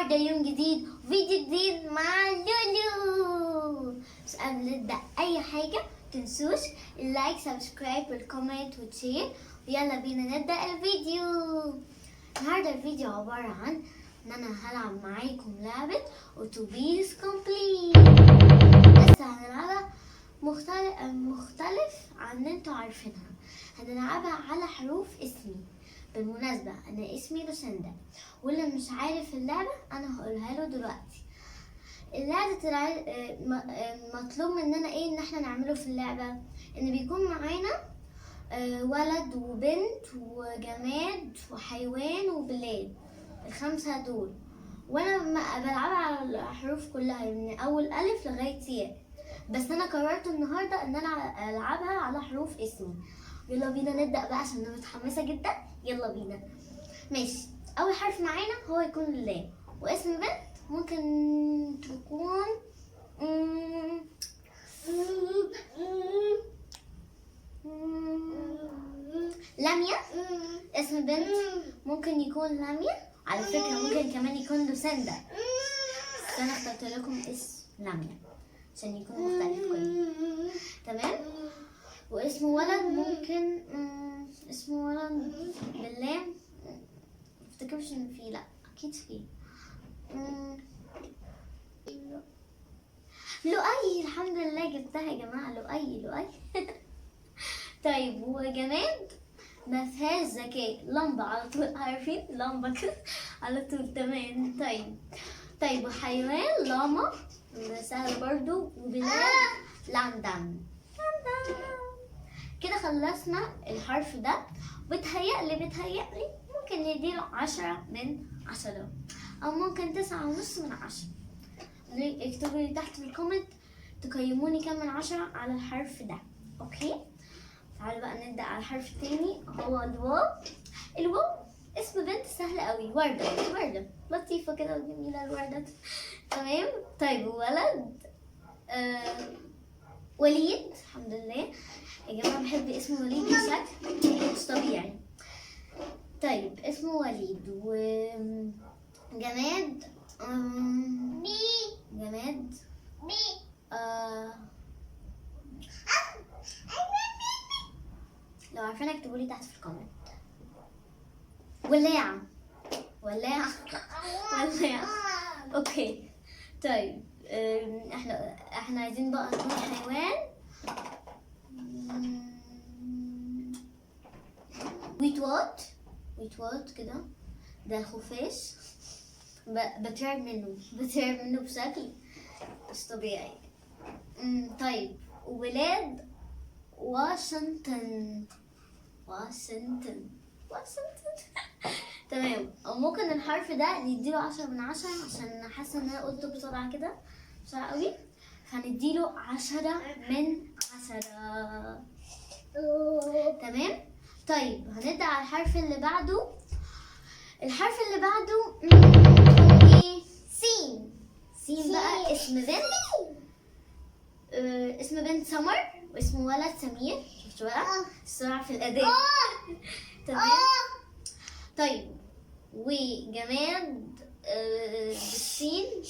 النهارده يوم جديد وفيديو جديد مع لولو. بس قبل ما نبدأ أي حاجة متنسوش اللايك سبسكرايب والكومنت وتشير، ويلا بينا نبدأ الفيديو. النهارده الفيديو عبارة عن إن أنا هلعب معاكم لعبة أوتوبيس كومبليت، بس هنلعبها مختلف عن اللي انتوا عارفينها. هنلعبها على حروف اسمي. بالمناسبة أنا اسمي لوسندا، واللي مش عارف اللعبة أنا هقولها له دلوقتي. اللعبة مطلوب مننا إيه إن إحنا نعمله في اللعبة؟ إن بيكون معانا ولد وبنت وجماد وحيوان وبلاد، الخمسة دول، وأنا بلعبها على الحروف كلها من أول ألف لغاية ياء. بس أنا قررت النهاردة إن أنا ألعبها على حروف اسمي. يلا بينا نبدأ بقى عشان أنا متحمسة جدا. يلا بينا. ماشي، أول حرف معانا هو يكون اللام، واسم بنت ممكن تكون لاميا. اسم بنت ممكن يكون لاميا، على فكرة ممكن كمان يكون لوسندا، بس أنا اخترت لكم اسم لاميا عشان يكون مختلف كله. تمام. واسم ولد ممكن اسم ولد باللام، مفتكرش ان فيه، لا اكيد فيه. لؤي، الحمد لله جبتها يا جماعه. لؤي طيب، وجماد ما فيهاش ذكاء، لمبه على طول، عارفين لمبه كده على طول. تمام. طيب وحيوان لاما، سهل برضو. وبلاد لندن. كده خلصنا الحرف ده. بتهيألي ممكن نديله 10 من 10، أو ممكن 9.5 من 10. اكتبوا لي تحت في الكومنت تقيموني كام من 10 على الحرف ده. أوكي، تعالوا بقى نبدأ على الحرف التاني، هو الواو. اسم بنت سهل قوي، وردة لطيفة كده وجميلة الوردة. تمام. طيب ولد وليد، الحمد لله يا جماعة، بحب اسم وليد بشكل مش طبيعي. طيب اسمه وليد. وجماد جماد لو عارفين اكتبوا لي تحت في الكومنت. ولاعة. اوكي. طيب احنا عايزين بقى نكون حيوان. ويتوات كده، ده الخفاش. بترعب منه بشكل مش طبيعي. طيب وبلاد واشنطن. تمام. او ممكن الحرف ده نديله 10 من 10 عشان حاسه ان انا قلته بسرعه كده، بسرعه قوي، فنديله 10 من 10. تمام. طيب هنبدأ على الحرف اللي بعده. الحرف اللي بعده هو ايه؟ سين بقى. اسم بنت سمر، واسم ولد سمير. شفتوا بقى السرعة في الأداء. تمام. طيب وجماد بالسين.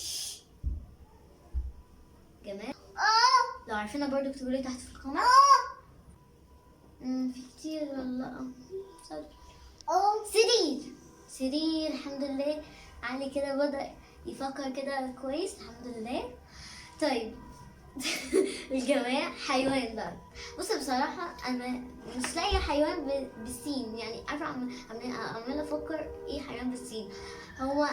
جماد لو عارفينها برضو اكتبوا لي تحت في الكومنت. في كتير ولا سرير. الحمد لله، علي كده بدأ يفكر كده كويس، الحمد لله. طيب الجماع حيوان بقى. بص بصراحة أنا مش لاقية حيوان بالسين، يعني عارفة عمالة أفكر إيه حيوان بالسين. هو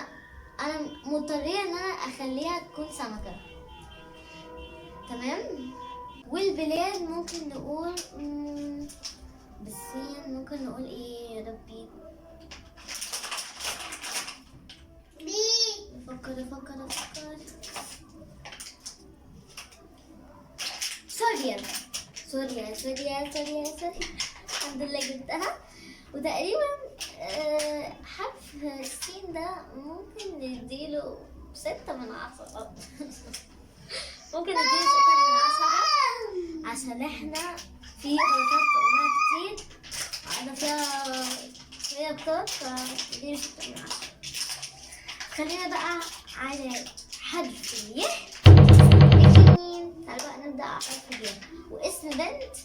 أنا مضطرية إن أنا أخليها تكون سمكة. تمام. والبلاد ممكن نقول بالسين، ممكن نقول ايه يا ربي؟ افكر. سوريا. الحمد لله جبتها. وتقريبا حرف السين ده ممكن نديله 6 من 10. ممكن نديله 6 من 10 عشان احنا في غلطات قلناها كتير، وقعدنا فيها كتير، فنديله 6 من 10. خلينا بقى على حرف الياء. اسم مين؟ تعالوا بقى نبدأ على حرف الياء. واسم بنت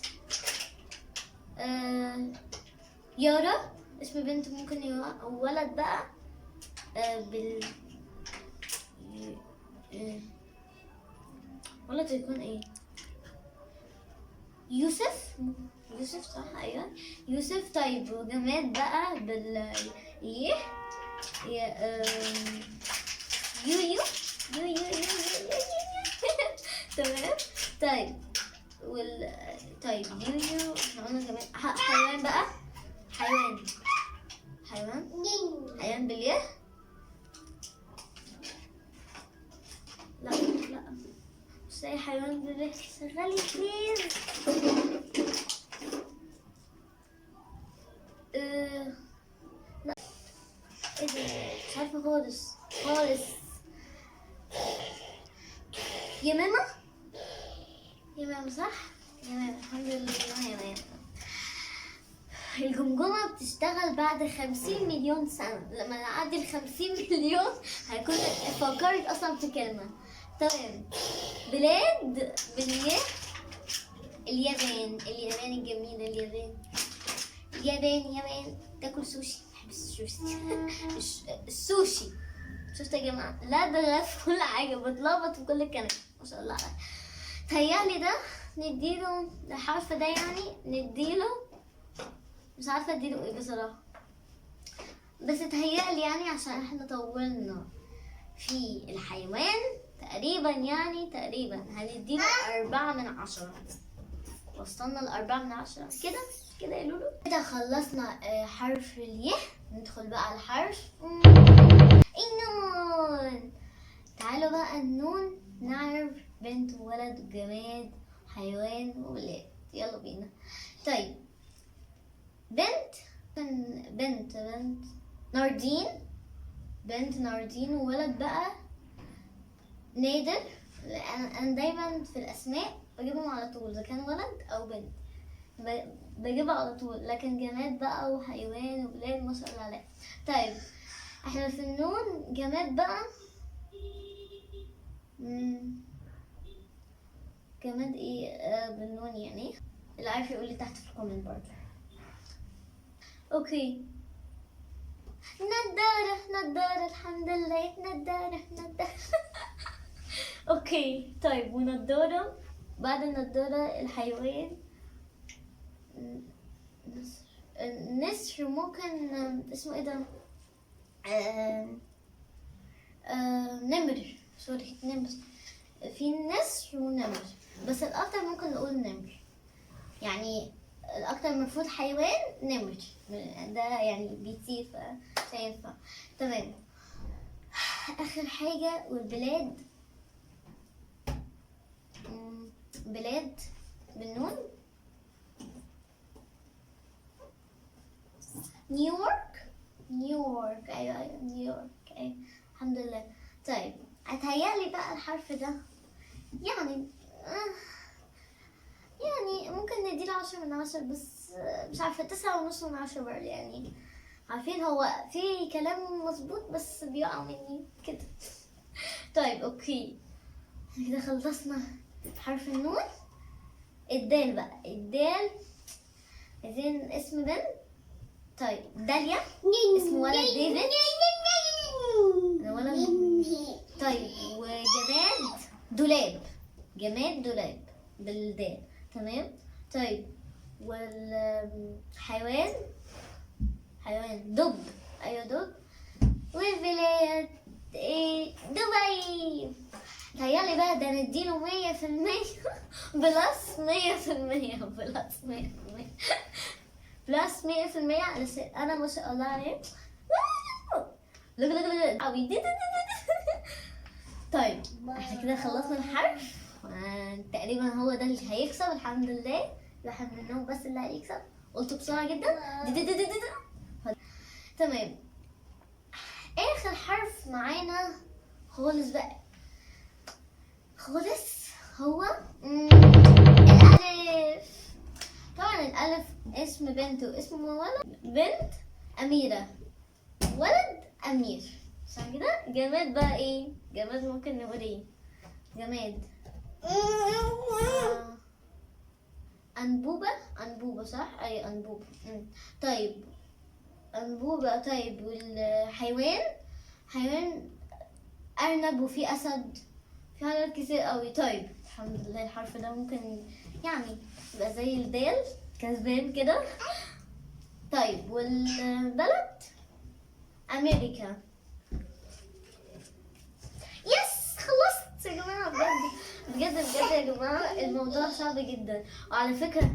يارا. اسم بنت ممكن يبقى ولد بقى بال ولد يكون ايه؟ يوسف. يوسف صح، ايوه يوسف. طيب وجماد بقى بال يه يو يو يو يو يو يو يو. تمام. طيب طيب يو يو. احنا قلنا كمان حيوان بقى. حيوان حيوان بالياء. لا مش لاقي حيوان بالياء. شغالي بليز. لا ايه ده؟ مش عارفة خالص. يمامة صح؟ يمامة الحمد لله. يمامة. الجمجمة بتشتغل بعد 50 مليون سنة. لما نعدي 50 مليون هيكون فكرت أصلا في كلمة. تمام. بلاد بالياء. اليابان الجميلة. اليابان تاكل سوشي. بحب السوشي. السوشي. شفتوا يا جماعة؟ لا ده في كل حاجة، بتلخبط في كل الكلام ما شاء الله عليا. تهيألي ده نديله الحرف ده، يعني نديله، مش عارفة اديله ايه بصراحة، بس تهيألي يعني عشان احنا طولنا في الحيوان تقريبا هنديله 4/10. وصلنا ل4/10 كده يا لولو. كده خلصنا حرف الياء. ندخل بقى على حرف النون. تعالوا بقى النون نعرف بنت وولد وجماد حيوان وولاد. يلا بينا. طيب بنت ناردين. بنت ناردين. وولد بقى نادر. انا دايما في الاسماء بجيبهم على طول، اذا كان ولد او بنت بجيبها على طول، لكن جماد بقى وحيوان وبلاد ما شاء الله عليه. طيب احنا في النون جماد بقى. جماد ايه بالنون يعني؟ اللي عارف يقول لي تحت في الكومنت برضه. اوكي. نضارة الحمد لله. نضارة اوكي. طيب ونضارة. بعد النضارة الحيوان نسر. ممكن اسمه ايه ده؟ نمر. سوري نمر. في نسر ونمر، بس الاكتر ممكن نقول نمر، يعني الاكتر المفروض حيوان نمر. ده يعني بيطير فمش هينفع. تمام. اخر حاجة والبلاد. بلاد بالنون. نيويورك. ايوه نيويورك. ايوه الحمد لله. طيب هتهيألي بقى الحرف ده يعني ممكن نديله 10/10، بس مش عارفة 9.5/10 برضه. يعني عارفين هو في كلام مظبوط بس بيقع مني كده. طيب اوكي كده خلصنا حرف النون. الدال بقى. الدال عايزين اسم بنت. طيب داليا. اسم ولد ديفيد. انا ولد. طيب وجماد دولاب. جماد دولاب بالدال. تمام. طيب والحيوان دب. ايوه دب. والبلاد ايه؟ دبي. تهيألي بقى ده نديله 100% بلس 100% بلس 100%. انا ما شاء الله عليه. طيب احنا كده خلصنا الحرف. تقريبا هو ده اللي هيكسب الحمد لله. واحد منهم بس اللي هيكسب. قلته بسرعة جدا. تمام. اخر حرف معانا خالص بقى هو الألف. طبعا الألف اسم بنت واسم ولد. بنت أميرة، ولد أمير. صح كده؟ جماد بقى ايه؟ جماد ممكن نقول ايه؟ جماد أنبوبة. أنبوبة صح؟ أي أنبوبة. طيب أنبوبة. طيب والحيوان؟ حيوان أرنب وفي أسد، في حاجات كتير قوي. طيب الحمد لله الحرف ده ممكن يعني يبقى زي الدال كسبان كده. طيب والبلد أمريكا. يس خلصت يا جماعة. بجد يا جماعة الموضوع صعب جدا. وعلى فكرة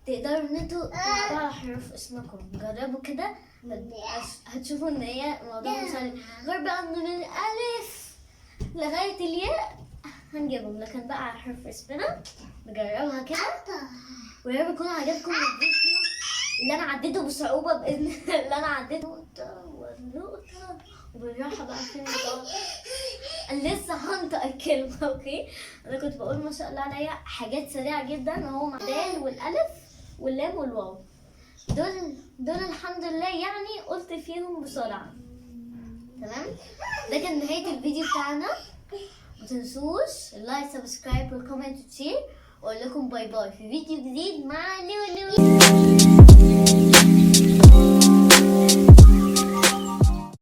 تقدروا ان انتوا تكتبوا على حروف اسمكم، جربوا كده هتشوفوا ان هي موضوع مسلي. غير بقى من الالف لغاية الياء هنجيبهم، لكن بقى على حرف اسمنا نجربها كده. ويا رب يكون عجبكم الفيديو اللي انا عديته بصعوبة باذن الله. اللي انا عديته والنقطة وبالراحة بقى فين انا لسه هنطق الكلمة. اوكي انا كنت بقول ما شاء الله عليا حاجات سريعة جدا اهو، مع الدال والالف واللام والواو. دول الحمد لله يعني قلت فيهم بسرعة. تمام. ده كان نهاية الفيديو بتاعنا. متنسوش اللايك سبسكرايب والكومنت وتشير، واقول لكم باي باي في فيديو جديد مع لولو.